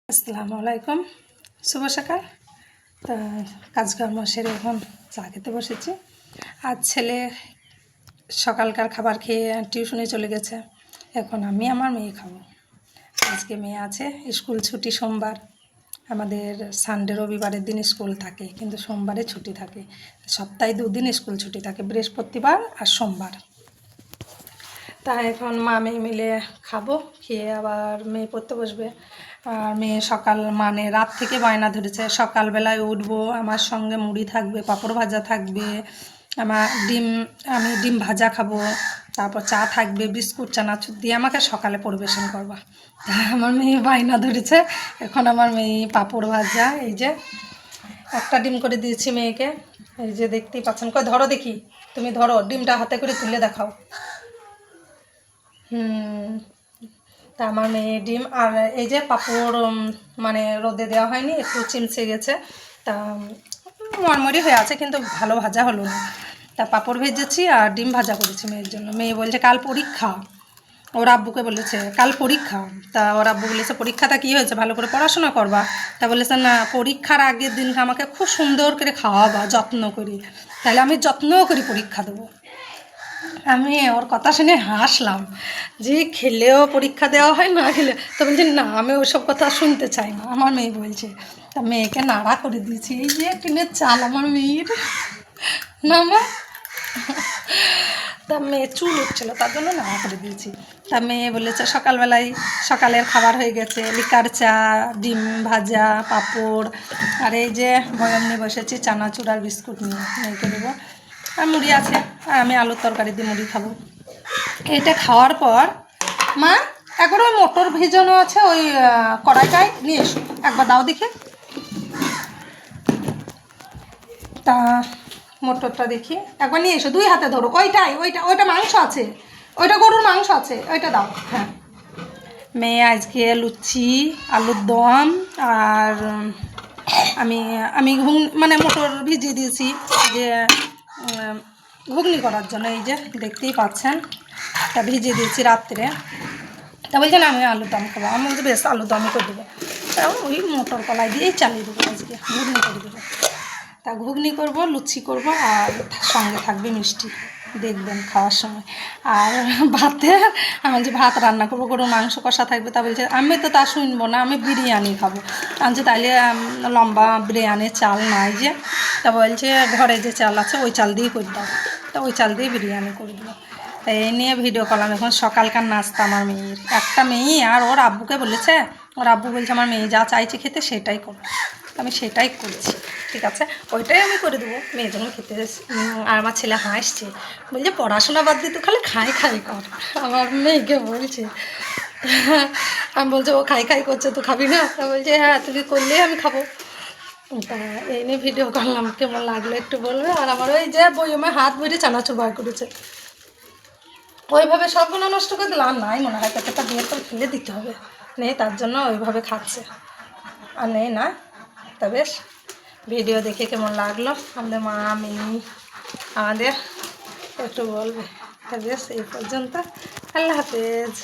আসসালামু আলাইকুম, শুভ সকাল। তা কাজকর্ম সেরে এখন চা খেতে বসেছি। আজ ছেলে সকালকার খাবার খেয়ে টিউশনে চলে গেছে। এখন আমি আমার মেয়ে খাবো। আজকে মেয়ে আছে, স্কুল ছুটি সোমবার। আমাদের সানডে রবিবারের দিন স্কুল থাকে, কিন্তু সোমবারে ছুটি থাকে। সপ্তাহে 2 দিন স্কুল ছুটি থাকে, বৃহস্পতিবার আর সোমবার। তা এখন মা মেয়ে মিলে খাবো, খেয়ে আবার মেয়ে পড়তে বসবে। আর মেয়ে রাত থেকে বায়না ধরেছে, সকালবেলায় উঠবো, আমার সঙ্গে মুড়ি থাকবে, পাঁপড় ভাজা থাকবে, আমি ডিম ভাজা খাবো, তারপর চা থাকবে, বিস্কুট চানাচুর দিয়ে আমাকে সকালে পরিবেশন করবা। তা আমার মেয়ে বায়না ধরেছে। এখন আমার মেয়ে পাঁপড় ভাজা, এই যে একটা ডিম করে দিয়েছি মেয়েকে, এই যে দেখতেই পাচ্ছেন। কই ধরো দেখি, তুমি ধরো, ডিমটা হাতে করে তুলে দেখাও। তা আমার মেয়ে ডিম আর এই যে পাঁপড়, রোদে দেওয়া হয়নি, একটু চিমসে গেছে, তা মরমরি হয়ে আছে, কিন্তু ভালো ভাজা হলো না। তা পাঁপড় ভেজেছি আর ডিম ভাজা করেছি মেয়ের জন্য। মেয়ে বলছে কাল পরীক্ষা, ওর আব্বুকে বলেছে কাল পরীক্ষা। তা ওর আব্বু বলেছে পরীক্ষাটা কী হয়েছে, ভালো করে পড়াশোনা করবা। তা বলেছে না, পরীক্ষার আগের দিন আমাকে খুব সুন্দর করে খাওয়াবা, যত্ন করি, তাহলে আমি যত্ন করি পরীক্ষা দেবো। আমি ওর কথা শুনে হাসলাম, যে খেলেও পরীক্ষা দেওয়া হয়, না খেলে। তো বলছি না, আমি ওসব কথা শুনতে চাই না, আমার মেয়ে বলছে। তা মেয়েকে নাড়া করে দিয়েছি, এই যে টিনের চাল আমার মেয়ের, না মা। তা মেয়ে চুল উঠছিল, তার জন্য নাড়া করে দিয়েছি। তা মেয়ে বলেছে সকালের খাবার হয়ে গেছে, লিকার চা, ডিম ভাজা, পাঁপড়, আর এই যে বয়াম নিয়ে বসেছি চানাচুর আর বিস্কুট নিয়ে মেয়েকে দেবো। আর মুড়ি আছে, আর আমি আলুর তরকারি দিয়ে মুড়ি খাবো। এটা খাওয়ার পর মা, একবার ওই মটর ভেজানো আছে, ওই কড়াইটায় নিয়ে এসো, একবার দাও দেখে। তা মটরটা দেখি, একবার নিয়ে এসো, 2 হাতে ধরো, ওইটা মাংস আছে, ওইটা গরুর মাংস আছে, ওইটা দাও। হ্যাঁ, মেয়ে আজকে লুচি, আলুর দম, আর আমি মটর ভিজিয়ে দিয়েছি যে ঘুগনি করার জন্য, এই যে দেখতেই পাচ্ছেন, তা ভিজিয়ে দিয়েছি রাত্রে। তা বলছে না, আমি আলুর দম খাবো। আমি বলছি বেশ, আলুর দমই করে দেবো। তা ওই মটর কলাই দিয়েই চালিয়ে দেবো, আজকে ঘুগনি করে দেবো। তা ঘুগনি করবো, লুচি করবো, আর সঙ্গে থাকবে মিষ্টি, দেখবেন খাওয়ার সময়। আর আমি যে ভাত রান্না করবো, গরুর মাংস কষা থাকবে। তা বলছে আমি তো তা শুনবো না, আমি বিরিয়ানি খাবো। আমি তাইলে লম্বা বিরিয়ানির চাল নাই যে, তা বলছে ঘরে যে চাল আছে ওই চাল দিয়েই করে দাও। তা ওই চাল দিয়ে বিরিয়ানি করে দেবো। তাই এই নিয়ে ভিডিও করলাম। এখন সকালকার নাস্তা আমার মেয়ের, একটা মেয়ে, আর ওর আব্বুকে বলেছে, ওর আব্বু বলছে আমার মেয়ে যা চাইছে খেতে সেটাই করো। আমি সেটাই করছি, ঠিক আছে, ওইটাই আমি করে দেবো। মেয়ে যখন খেতে, আর আমার ছেলে হাসছে, বলছে পড়াশোনা বাদ দিয়ে তো খালি খাই কর। আমার মেয়েকে বলছে, আমি বলছি ও খাই করছে, তো খাবি না? তা বলছে হ্যাঁ, তুমি করলেই আমি খাবো। তা এই নিয়ে ভিডিও করলাম, কেমন লাগলো একটু বলবে। আর আমার ওই যে বইমে হাত ভরে চানাচুর বার করেছে, ওইভাবে সবগুলো নষ্ট করে দিলাম, নাই মনে হয় প্যাকেটটা দিয়ে তো ফেলে দিতে হবে, নেই, তার জন্য ওইভাবে খাচ্ছে। আর নেই না। তা বেশ, ভিডিও দেখে কেমন লাগলো আমাদের মা মিনি আমাদের একটু বলবে। তা বেশ, এই পর্যন্ত, আল্লাহ হাফেজ।